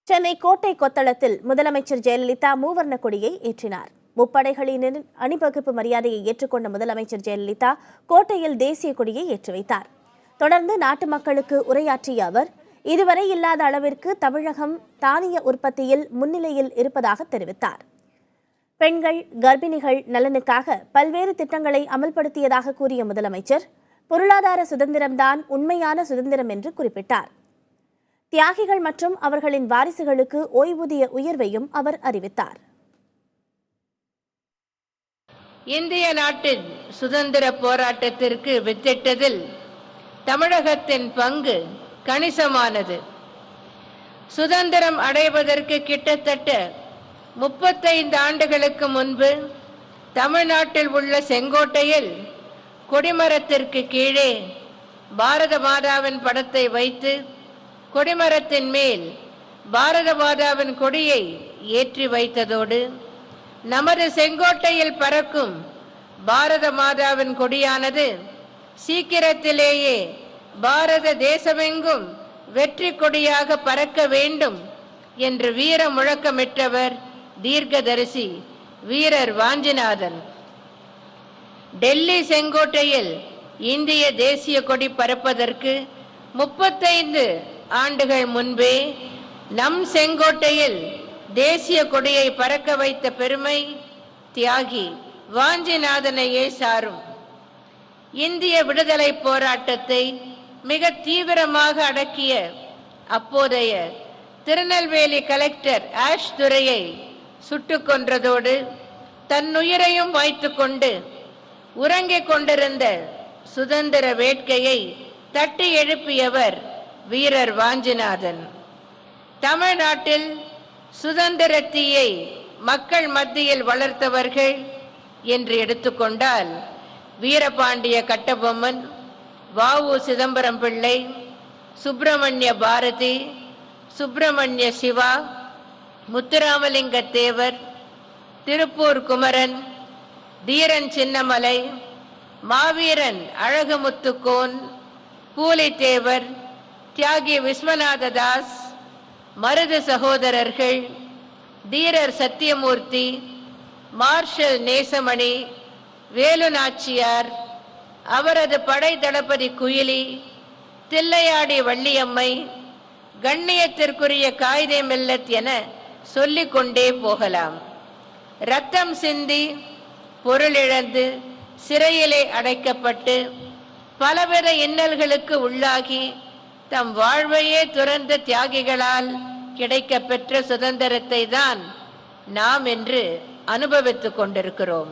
சென்னை கோட்டை கொத்தளத்தில் முதலமைச்சர் ஜெயலலிதா மூவர்ண கொடியை ஏற்றினார். முப்படைகளின் அணிவகுப்பு மரியாதையை ஏற்றுக்கொண்ட முதலமைச்சர் ஜெயலலிதா கோட்டையில் தேசிய கொடியை ஏற்றி வைத்தார். தொடர்ந்து நாட்டு மக்களுக்கு உரையாற்றிய அவர், இதுவரை இல்லாத அளவிற்கு தமிழகம் தானிய உற்பத்தியில் முன்னிலையில் இருப்பதாக தெரிவித்தார். பெண்கள், கர்ப்பிணிகள் நலனுக்காக பல்வேறு திட்டங்களை அமல்படுத்தியதாக கூறிய முதலமைச்சர், பொருளாதார சுதந்திரம்தான் உண்மையான சுதந்திரம் என்று குறிப்பிட்டார். தியாகிகள் மற்றும் அவர்களின் வாரிசுகளுக்கு ஓய்வூதிய உயர்வையும் அவர் அறிவித்தார். இந்திய நாட்டின் சுதந்திர போராட்டத்திற்கு வித்திட்டதில் தமிழகத்தின் பங்கு கணிசமானது. சுதந்திரம் அடைவதற்கு கிட்டத்தட்ட 35 ஆண்டுகளுக்கு முன்பு தமிழ்நாட்டில் உள்ள செங்கோட்டையில் கொடிமரத்திற்கு கீழே பாரத மாதாவின் படத்தை வைத்து கொடிமரத்தின் மேல் பாரத மாதாவின் கொடியை ஏற்றி வைத்ததோடு, நமது செங்கோட்டையில் பறக்கும் பாரத மாதாவின் கொடியானது சீக்கிரத்திலேயே பாரத தேசமெங்கும் வெற்றி கொடியாக பறக்க வேண்டும் என்று வீர முழக்கமிட்டவர் தீர்க்கதரிசி வீரர் வாஞ்சிநாதன். டெல்லி செங்கோட்டையில் இந்திய தேசிய கொடி பறப்பதற்கு 35 ஆண்டுகள் முன்பே நம் செங்கோட்டையில் தேசிய கொடியை பறக்க வைத்த பெருமை தியாகி வாஞ்சிநாதனையே சாரும். இந்திய விடுதலை போராட்டத்தை மிக தீவிரமாக அடக்கிய அப்போதைய திருநெல்வேலி கலெக்டர் ஆஷ் துரையை சுட்டுக் கொன்றதோடு தன்னுயிரையும் வைத்துக் கொண்டு உறங்கிக் கொண்டிருந்த சுதந்திர வேட்கையை தட்டி எழுப்பியவர் வீரர் வாஞ்சிநாதன். தமிழ்நாட்டில் சுதந்திர தீயை மக்கள் மத்தியில் வளர்த்தவர்கள் என்று எடுத்துக்கொண்டால் வீரபாண்டிய கட்டபொம்மன், வ.உ. சிதம்பரம் பிள்ளை, சுப்பிரமணிய பாரதி, சுப்பிரமணிய சிவா, முத்துராமலிங்க தேவர், திருப்பூர் குமரன், தீரன் சின்னமலை, மாவீரன் அழகுமுத்துக்கோன், பூலித்தேவர், தியாகி விஸ்வநாத தாஸ், மருது சகோதரர்கள், தீரர் சத்தியமூர்த்தி, மார்ஷல் நேசமணி, வேலு நாச்சியார், அவரது படை தளபதி குயிலி, தில்லையாடி வள்ளியம்மை, கண்ணியத்திற்குரிய காயிதே மில்லத் என சொல்லிக்கொண்டே போகலாம். ரத்தம் சிந்தி பொருளிழந்து சிறையிலே அடைக்கப்பட்டு பலவித இன்னல்களுக்கு உள்ளாகி தம் வாழ்வையே துறந்த தியாகிகளால் கிடைக்கப்பெற்ற சுதந்திரத்தை தான் நாம் இன்று அனுபவித்துக் கொண்டிருக்கிறோம்.